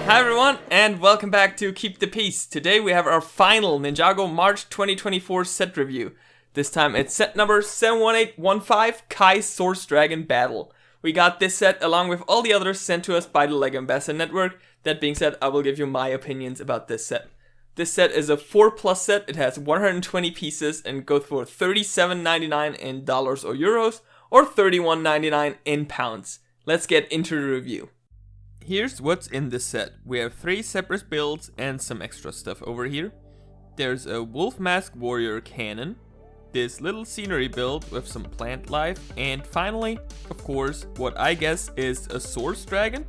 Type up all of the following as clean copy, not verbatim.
Hi everyone, and welcome back to Keep the Peace. Today we have our final Ninjago March 2024 set review. This time it's set number 71815, Kai Source Dragon Battle. We got this set along with all the others sent to us by the LEGO Ambassador Network. That being said, I will give you my opinions about this set. This set is a 4+ set. It has 120 pieces and goes for $37.99 in dollars or euros or $31.99 in pounds. Let's get into the review. Here's what's in this set. We have 3 separate builds and some extra stuff over here. There's a Wolf Mask Warrior Cannon, this little scenery build with some plant life, and finally, of course, what I guess is a Source Dragon.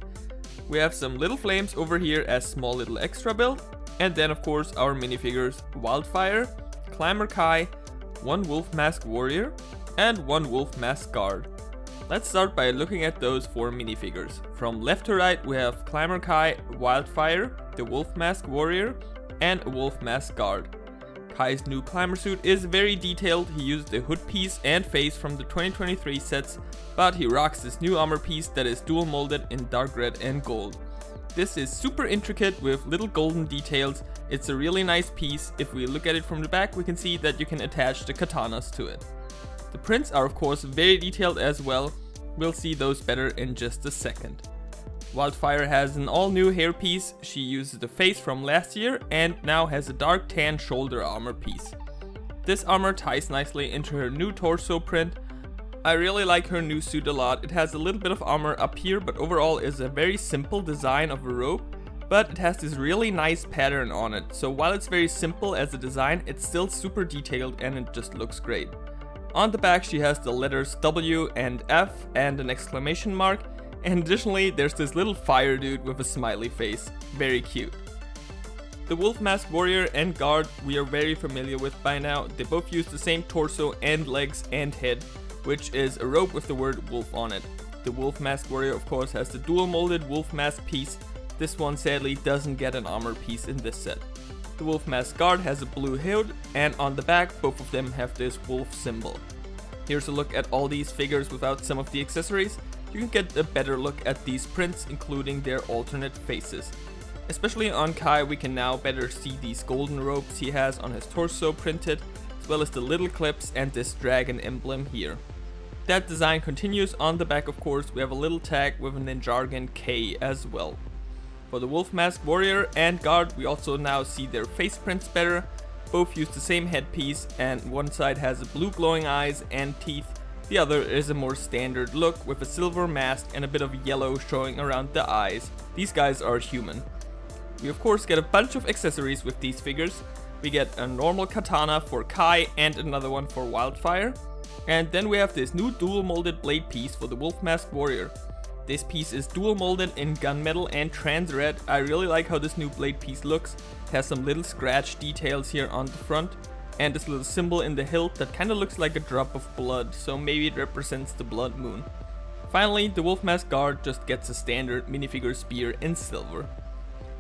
We have some little flames over here as small little extra build, and then of course our minifigures Wildfire, Climber Kai, 1 Wolf Mask Warrior, and 1 Wolf Mask Guard. Let's start by looking at those 4 minifigures. From left to right we have Climber Kai, Wildfire, the Wolf Mask Warrior, and a Wolf Mask Guard. Kai's new climber suit is very detailed. He used the hood piece and face from the 2023 sets, but he rocks this new armor piece that is dual molded in dark red and gold. This is super intricate with little golden details. It's a really nice piece. If we look at it from the back, we can see that you can attach the katanas to it. The prints are of course very detailed as well. We'll see those better in just a second. Wildfire has an all new hair piece. She uses the face from last year and now has a dark tan shoulder armor piece. This armor ties nicely into her new torso print. I really like her new suit a lot. It has a little bit of armor up here, but overall is a very simple design of a robe, but it has this really nice pattern on it. So while it's very simple as a design, it's still super detailed and it just looks great. On the back she has the letters W and F and an exclamation mark, and additionally there's this little fire dude with a smiley face. Very cute. The Wolf Mask Warrior and Guard we are very familiar with by now. They both use the same torso and legs and head, which is a robe with the word wolf on it. The Wolf Mask Warrior of course has the dual molded wolf mask piece. This one sadly doesn't get an armor piece in this set. The Wolf Mask Guard has a blue hood, and on the back both of them have this wolf symbol. Here's a look at all these figures without some of the accessories. You can get a better look at these prints, including their alternate faces. Especially on Kai we can now better see these golden robes he has on his torso printed, as well as the little clips and this dragon emblem here. That design continues on the back. Of course we have a little tag with a Ninjago K as well. For the Wolf Mask Warrior and Guard we also now see their face prints better. Both use the same headpiece, and one side has blue glowing eyes and teeth. The other is a more standard look with a silver mask and a bit of yellow showing around the eyes. These guys are human. We of course get a bunch of accessories with these figures. We get a normal katana for Kai and another one for Wildfire. And then we have this new dual molded blade piece for the Wolf Mask Warrior. This piece is dual molded in gunmetal and trans red. I really like how this new blade piece looks. It has some little scratch details here on the front and this little symbol in the hilt that kind of looks like a drop of blood, so maybe it represents the blood moon. Finally, the Wolf Mask Guard just gets a standard minifigure spear in silver.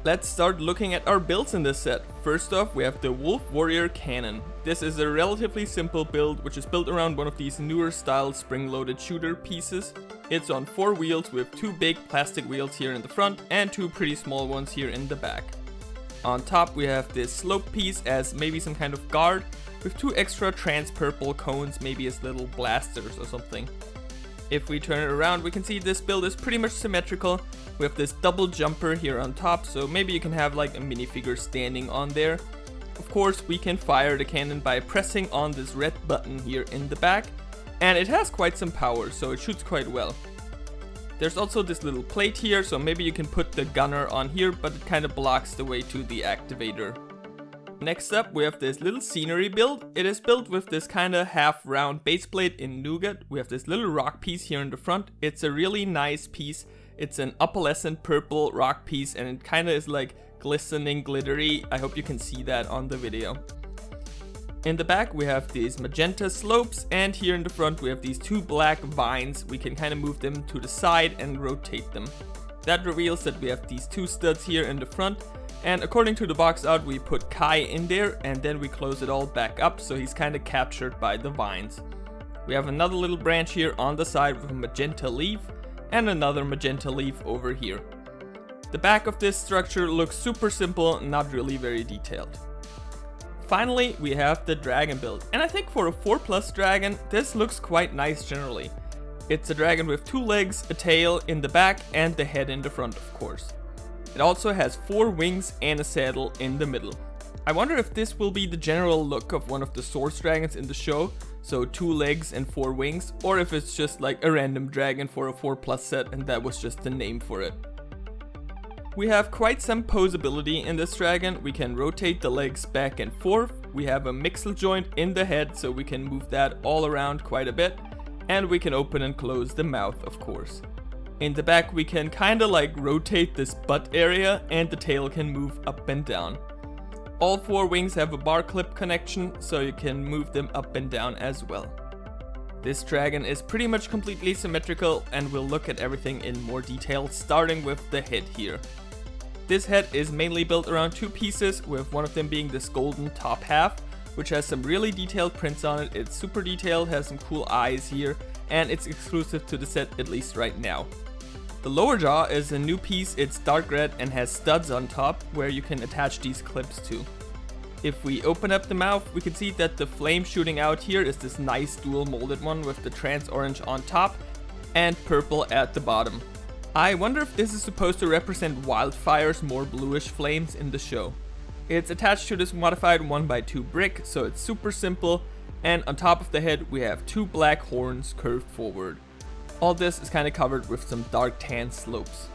Let's start looking at our builds in this set. First off, we have the Wolf Warrior Cannon. This is a relatively simple build which is built around one of these newer style spring-loaded shooter pieces. It's on 4 wheels with 2 big plastic wheels here in the front and 2 pretty small ones here in the back. On top we have this slope piece as maybe some kind of guard with 2 extra trans purple cones, maybe as little blasters or something. If we turn it around we can see this build is pretty much symmetrical. We have this double jumper here on top, so maybe you can have like a minifigure standing on there. Of course we can fire the cannon by pressing on this red button here in the back, and it has quite some power, so it shoots quite well. There's also this little plate here, so maybe you can put the gunner on here, but it kind of blocks the way to the activator. Next up we have this little scenery build. It is built with this kind of half round base plate in nougat. We have this little rock piece here in the front. It's a really nice piece. It's an opalescent purple rock piece and it kind of is like glistening glittery. I hope you can see that on the video. In the back we have these magenta slopes, and here in the front we have these 2 black vines. We can kind of move them to the side and rotate them. That reveals that we have these 2 studs here in the front, and according to the box art we put Kai in there and then we close it all back up, so he's kind of captured by the vines. We have another little branch here on the side with a magenta leaf and another magenta leaf over here. The back of this structure looks super simple, not really very detailed. Finally, we have the dragon build, and I think for a 4+ dragon, this looks quite nice generally. It's a dragon with 2 legs, a tail in the back, and the head in the front, of course. It also has 4 wings and a saddle in the middle. I wonder if this will be the general look of one of the source dragons in the show, so 2 legs and 4 wings, or if it's just like a random dragon for a 4+ set and that was just the name for it. We have quite some posability in this dragon. We can rotate the legs back and forth. We have a mixel joint in the head, so we can move that all around quite a bit. And we can open and close the mouth, of course. In the back we can kinda like rotate this butt area, and the tail can move up and down. All 4 wings have a bar clip connection, so you can move them up and down as well. This dragon is pretty much completely symmetrical, and we'll look at everything in more detail, starting with the head here. This head is mainly built around 2 pieces, with one of them being this golden top half, which has some really detailed prints on it. It's super detailed, has some cool eyes here, and it's exclusive to the set at least right now. The lower jaw is a new piece. It's dark red and has studs on top where you can attach these clips to. If we open up the mouth, we can see that the flame shooting out here is this nice dual molded one with the trans orange on top and purple at the bottom. I wonder if this is supposed to represent Wildfire's more bluish flames in the show. It's attached to this modified 1x2 brick, so it's super simple, and on top of the head we have 2 black horns curved forward. All this is kind of covered with some dark tan slopes.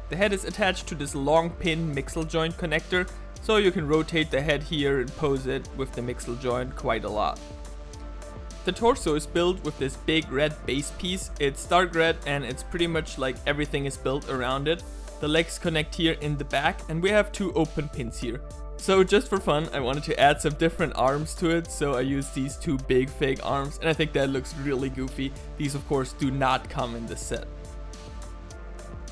The head is attached to this long pin mixel joint connector, so you can rotate the head here and pose it with the mixel joint quite a lot. The torso is built with this big red base piece. It's dark red and it's pretty much like everything is built around it. The legs connect here in the back, and we have 2 open pins here. So just for fun, I wanted to add some different arms to it, so I used these 2 big fake arms, and I think that looks really goofy. These of course do not come in this set.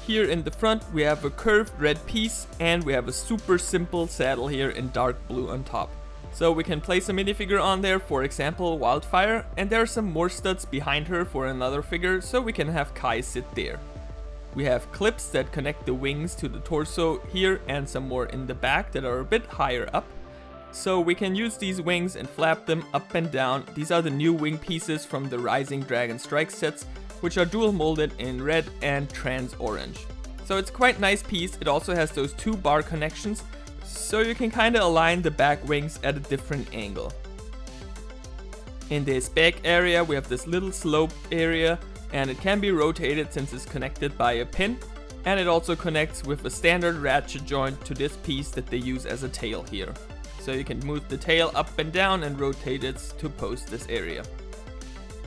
Here in the front we have a curved red piece, and we have a super simple saddle here in dark blue on top. So we can place a minifigure on there, for example Wildfire, and there are some more studs behind her for another figure, so we can have Kai sit there. We have clips that connect the wings to the torso here, and some more in the back that are a bit higher up. So we can use these wings and flap them up and down. These are the new wing pieces from the Rising Dragon Strike sets, which are dual molded in red and trans orange. So it's quite nice piece. It also has those 2 bar connections, so you can kinda align the back wings at a different angle. In this back area we have this little slope area, and it can be rotated since it's connected by a pin, and it also connects with a standard ratchet joint to this piece that they use as a tail here. So you can move the tail up and down and rotate it to post this area.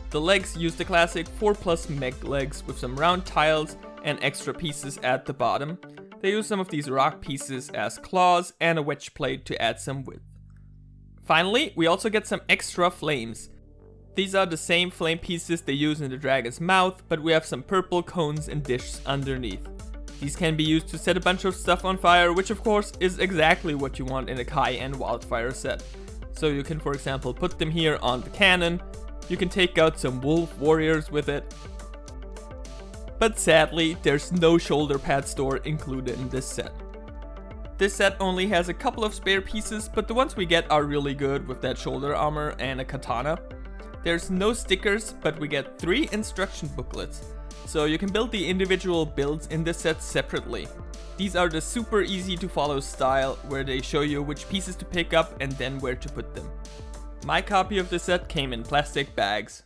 The legs use the classic 4+ meg legs with some round tiles and extra pieces at the bottom. They use some of these rock pieces as claws and a wedge plate to add some width. Finally, we also get some extra flames. These are the same flame pieces they use in the dragon's mouth, but we have some purple cones and dishes underneath. These can be used to set a bunch of stuff on fire, which of course is exactly what you want in a Kai and Wildfire set. So you can, for example, put them here on the cannon. You can take out some wolf warriors with it. But sadly, there's no shoulder pad store included in this set. This set only has a couple of spare pieces, but the ones we get are really good with that shoulder armor and a katana. There's no stickers, but we get 3 instruction booklets, so you can build the individual builds in this set separately. These are the super easy to follow style, where they show you which pieces to pick up and then where to put them. My copy of the set came in plastic bags.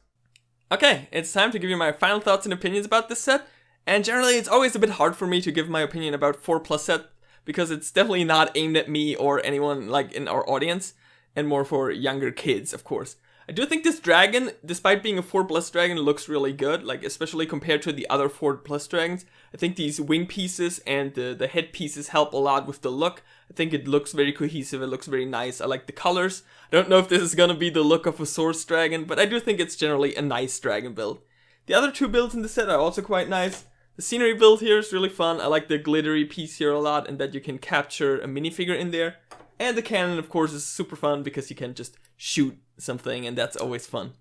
Okay, it's time to give you my final thoughts and opinions about this set, and generally it's always a bit hard for me to give my opinion about 4+ set, because it's definitely not aimed at me or anyone like in our audience, and more for younger kids, of course. I do think this dragon, despite being a 4+ dragon, looks really good, like especially compared to the other 4+ dragons. I think these wing pieces and the head pieces help a lot with the look. I think it looks very cohesive, it looks very nice. I like the colors. I don't know if this is gonna be the look of a source dragon, but I do think it's generally a nice dragon build. The other 2 builds in the set are also quite nice. The scenery build here is really fun. I like the glittery piece here a lot, and that you can capture a minifigure in there. And the cannon, of course, is super fun because you can just shoot something, and that's always fun.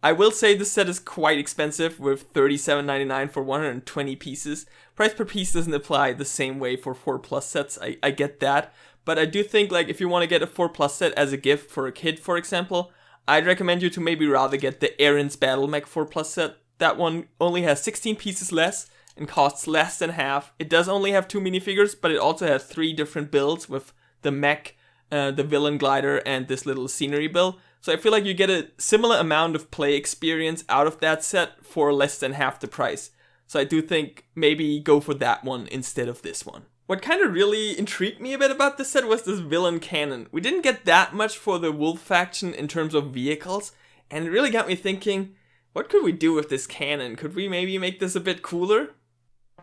I will say this set is quite expensive with $37.99 for 120 pieces. Price per piece doesn't apply the same way for 4+ sets, I get that. But I do think like if you want to get a 4+ set as a gift for a kid, for example, I'd recommend you to maybe rather get the Aaron's Battle Mech 4+ set. That one only has 16 pieces less and costs less than half. It does only have 2 minifigures, but it also has 3 different builds with the mech, the villain glider, and this little scenery build. So I feel like you get a similar amount of play experience out of that set for less than half the price. So I do think maybe go for that one instead of this one. What kind of really intrigued me a bit about this set was this villain cannon. We didn't get that much for the Wolf faction in terms of vehicles, and it really got me thinking, what could we do with this cannon? Could we maybe make this a bit cooler?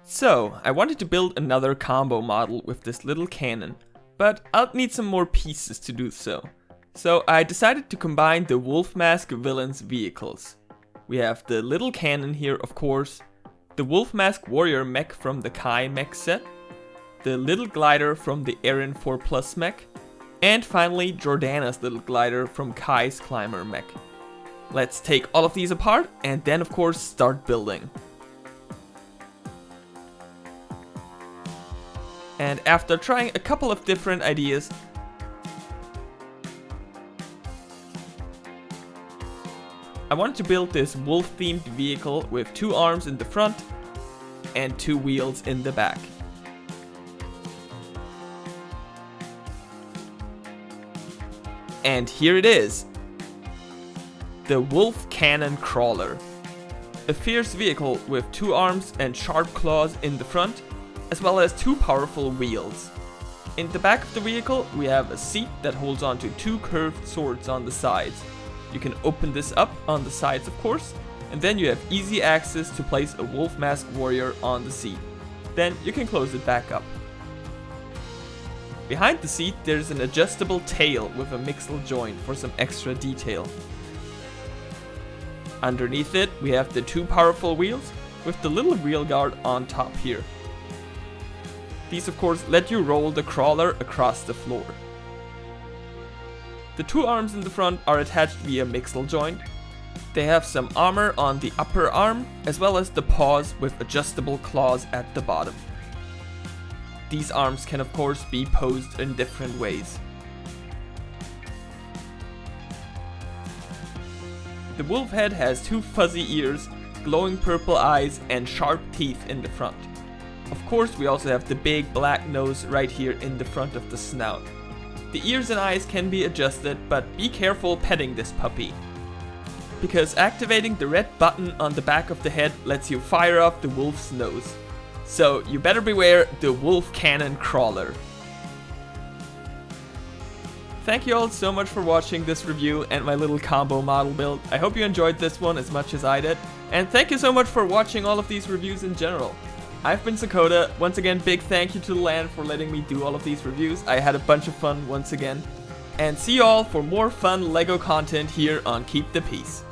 So, I wanted to build another combo model with this little cannon, but I'll need some more pieces to do so. So I decided to combine the Wolf Mask villain's vehicles. We have the little cannon here, of course, the Wolf Mask warrior mech from the Kai mech set, the little glider from the Aaron 4+ mech, and finally Jordana's little glider from Kai's climber mech. Let's take all of these apart and then of course start building. And after trying a couple of different ideas, I wanted to build this wolf-themed vehicle with 2 arms in the front and 2 wheels in the back. And here it is, the Wolf Cannon Crawler. A fierce vehicle with 2 arms and sharp claws in the front, as well as 2 powerful wheels. In the back of the vehicle we have a seat that holds onto 2 curved swords on the sides. You can open this up on the sides of course, and then you have easy access to place a Wolf Mask warrior on the seat. Then you can close it back up. Behind the seat there's an adjustable tail with a mixel joint for some extra detail. Underneath it we have the 2 powerful wheels with the little wheel guard on top here. These of course let you roll the crawler across the floor. The 2 arms in the front are attached via mixel joint. They have some armor on the upper arm, as well as the paws with adjustable claws at the bottom. These arms can of course be posed in different ways. The wolf head has 2 fuzzy ears, glowing purple eyes, and sharp teeth in the front. Of course we also have the big black nose right here in the front of the snout. The ears and eyes can be adjusted, but be careful petting this puppy, because activating the red button on the back of the head lets you fire off the wolf's nose. So you better beware the Wolf Cannon Crawler. Thank you all so much for watching this review and my little combo model build. I hope you enjoyed this one as much as I did, and thank you so much for watching all of these reviews in general. I've been Sakota. Once again, big thank you to the LAN for letting me do all of these reviews. I had a bunch of fun once again. And see you all for more fun LEGO content here on Keep the Peace.